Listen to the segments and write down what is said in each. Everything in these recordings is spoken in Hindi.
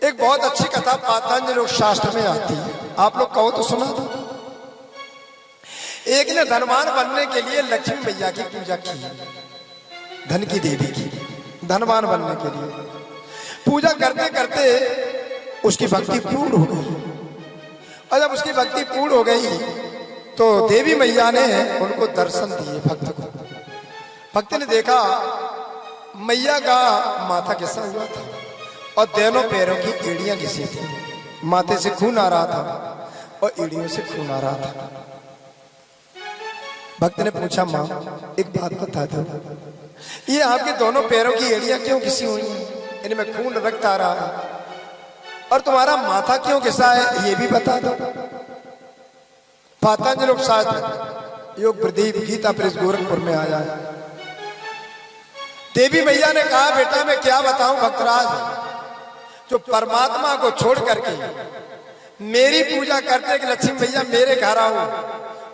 एक बहुत अच्छी कथा पातंजलि शास्त्र में आती है, आप लोग कहो तो सुना दो। एक ने धनवान बनने के लिए लक्ष्मी मैया की पूजा की, धन की देवी की, धनवान बनने के लिए पूजा करते करते उसकी भक्ति पूर्ण हो गई। और जब उसकी भक्ति पूर्ण हो गई तो देवी मैया ने उनको दर्शन दिए। भक्त को, भक्त ने देखा मैया का माथा घिसा हुआ था और दोनों पैरों की एड़ियां घिसी थी। माथे से खून आ रहा था और एड़ियों से खून आ रहा था। भक्त ने पूछा, माँ एक बात बता दो, ये आपके दोनों पैरों की एड़ियां क्यों घिसी हुई हैं? इनमें खून रक्त आ रहा है और तुम्हारा माथा क्यों घिसा है, ये भी बता दो। पातंजलि शास्त्र योग प्रदीप गीता प्रेस गोरखपुर में आया है। देवी मैया ने कहा, बेटा मैं क्या बताऊं भक्तराज, जो परमात्मा को छोड़ करके मेरी पूजा करते कि लक्ष्मी मैया मेरे घर आओ,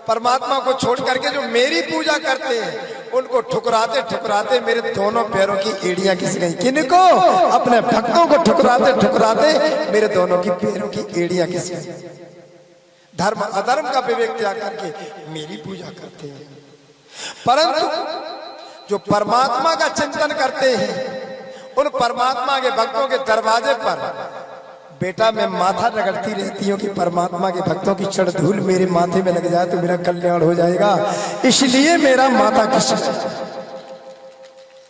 परमात्मा को छोड़ करके जो मेरी पूजा करते हैं उनको ठुकराते ठुकराते मेरे दोनों पैरों की एड़ियां घिस गई। किनको? अपने भक्तों को ठुकराते ठुकराते मेरे दोनों की पैरों की एड़ियां घिस गई। धर्म अधर्म का विवेक त्याग करके मेरी पूजा करते हैं, परंतु जो परमात्मा का चिंतन करते हैं उन परमात्मा के भक्तों के दरवाजे पर बेटा मैं माथा रगड़ती रहती हूँ कि परमात्मा के भक्तों की चढ़ धूल मेरे माथे में लग जाए तो मेरा कल्याण हो जाएगा, इसलिए मेरा माथा किस।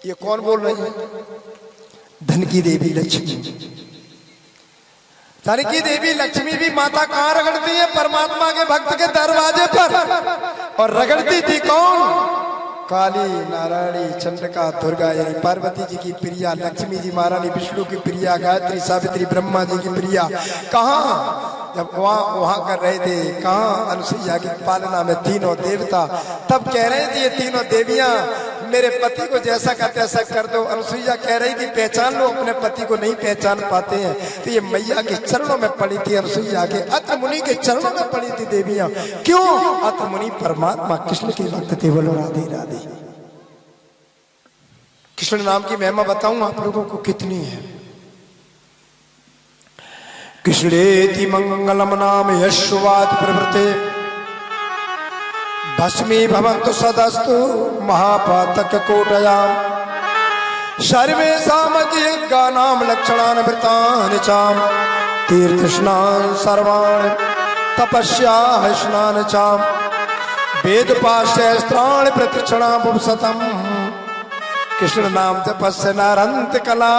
ये कौन बोल रही है? धन की देवी लक्ष्मी। धन की देवी लक्ष्मी भी माथा कहाँ रगड़ती है? परमात्मा के भक्त के दरवाजे पर। और रगड़ती थी कौन? काली, नारायणी, चंद्रिका, दुर्गा यानी पार्वती जी की प्रिया, लक्ष्मी जी महारानी विष्णु की प्रिया, गायत्री, सावित्री, ब्रह्मा जी की प्रिया। कहाँ? जब वहां कर रहे थे, कहाँ अनुसुईया की पालना में तीनों देवता, तब कह रहे थे ये तीनों देवियां मेरे पति को जैसा का तैसा कर दो। अनुसुईया कह रही थी पहचान लो, अपने पति को नहीं पहचान पाते हैं। तो ये मैया के चरणों में पड़ी थी, अनुसुईया के, अत्र मुनि के चरणों में पड़ी थी देवियां। क्यों? अत्र मुनि परमात्मा कृष्ण के भक्त थे। बोलो राधे राधे। कृष्ण नाम की महिमा बताऊं आप लोगों को कितनी है। कृष्णेति मंगलम नाम यशवाद प्रवृत्ते भस्मी भवन्तु सदस्तु महापातक कोटयाम सर्वेषामज्ञानां लक्षणानि वृतानि चाम तीर्थस्नान सर्वाणि तपस्या स्नान चाम वेदपाशास्त्राणि प्रतिक्षणां सतम कृष्ण नाम तपस्य नारंत कला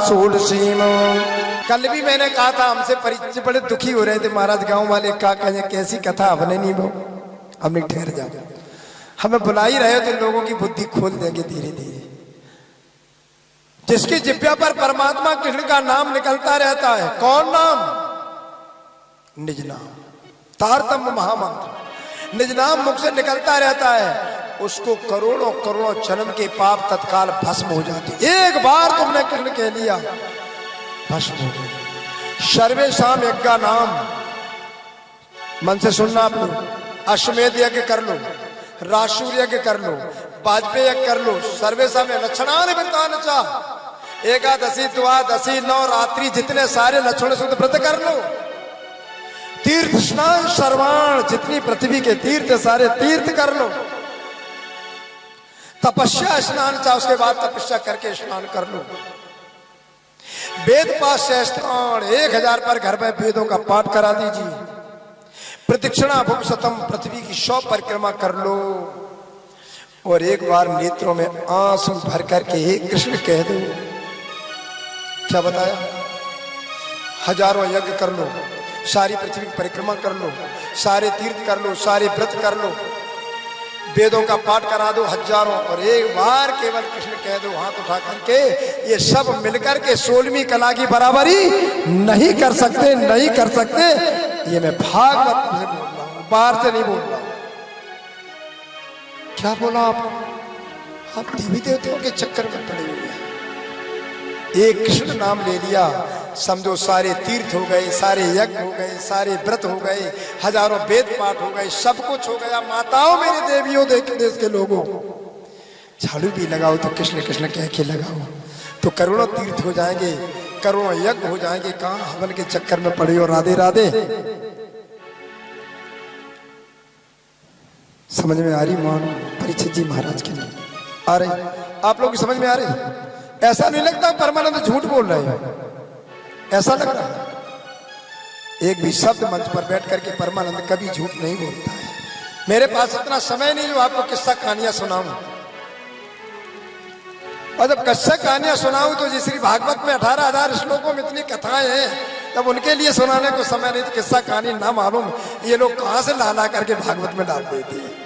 षोडशीम। कल भी मैंने कहा था हमसे परिचय बड़े दुखी हो रहे थे महाराज, गांव वाले का कहें कैसी कथा हमने नहीं वो, हमने ठहर जाओ, हमें बुला ही रहे तो लोगों की बुद्धि खोल देंगे धीरे धीरे। जिसकी जिब्या पर परमात्मा कृष्ण का नाम निकलता रहता है, कौन नाम? निज नाम, तारतम्य महामंत्र, निज नाम मुख से निकलता रहता है, उसको करोड़ों करोड़ों जन्म के पाप तत्काल भस्म हो जाते। एक बार तुमने कृष्ण कह लिया भस्म हो गई। सर्वेषाम यज्ञ नाम, मन से सुनना आप लोग, अश्वमेध यज्ञ कर लो, राशुर यज्ञ कर लो, वाजपेयी यज्ञ कर लो, सर्वेशा में लक्षणानि वृतानि च, एकादशी द्वादशी नवरात्रि जितने सारे लक्षण शुद्ध व्रत कर लो, तीर्थ स्नान सर्वाण जितनी पृथ्वी के तीर्थ सारे तीर्थ कर लो, तपस्या स्नान चा उसके बाद तपस्या करके स्नान कर लो, वेद पाठ शास्त्राण 1000 पर घर में वेदों का पाठ करा दीजिए, प्रदक्षिणा भूषतम पृथ्वी की 100 परिक्रमा कर लो, और एक बार नेत्रों में आंसू भर करके हे कृष्ण कह दो। क्या बताया? हजारों यज्ञ कर लो, सारी पृथ्वी की परिक्रमा कर लो, सारे तीर्थ कर लो, सारे व्रत कर लो, वेदों का पाठ करा दो हजारों, और एक बार केवल कृष्ण कह दो हाथ उठा करके। ये सब मिलकर के 16वीं कला की बराबरी नहीं कर सकते, नहीं कर सकते। ये मैं भागवत से बोल रहा हूं, बाहर से नहीं बोल रहा हूं। क्या बोला आप देवी देवताओं के चक्कर में पड़े हुए हैं। एक कृष्ण नाम ले लिया, समझो सारे तीर्थ हो गए, सारे यज्ञ हो गए, सारे व्रत हो गए, हजारों वेद पाठ हो गए, सब कुछ हो गया। माताओं मेरी देवियों देश के लोगों, झाड़ू भी लगाओ तो कृष्ण कृष्ण कह के लगाओ तो करोड़ों तीर्थ हो जाएंगे। करोड़ों यज्ञ हो जाएंगे, कहां हवन के चक्कर में पड़े हो। राधे राधे। समझ में आ रही मान परीक्षित जी महाराज की? नहीं आ रही? आप लोग की समझ में आ रही? ऐसा नहीं लगता परमानंद झूठ बोल रहे हैं? ऐसा लग रहा है? एक भी शब्द मंच पर बैठ करके परमानंद कभी झूठ नहीं बोलता है। मेरे पास इतना समय नहीं जो आपको किस्सा कहानियां सुनाऊं, और जब किस्सा कहानियां सुनाऊं तो श्री भागवत में 18,000 श्लोकों में इतनी कथाएं हैं, तब उनके लिए सुनाने को समय नहीं। तो किस्सा कहानी ना मालूम ये लोग कहां से ला ला करके भागवत में डाल देते हैं।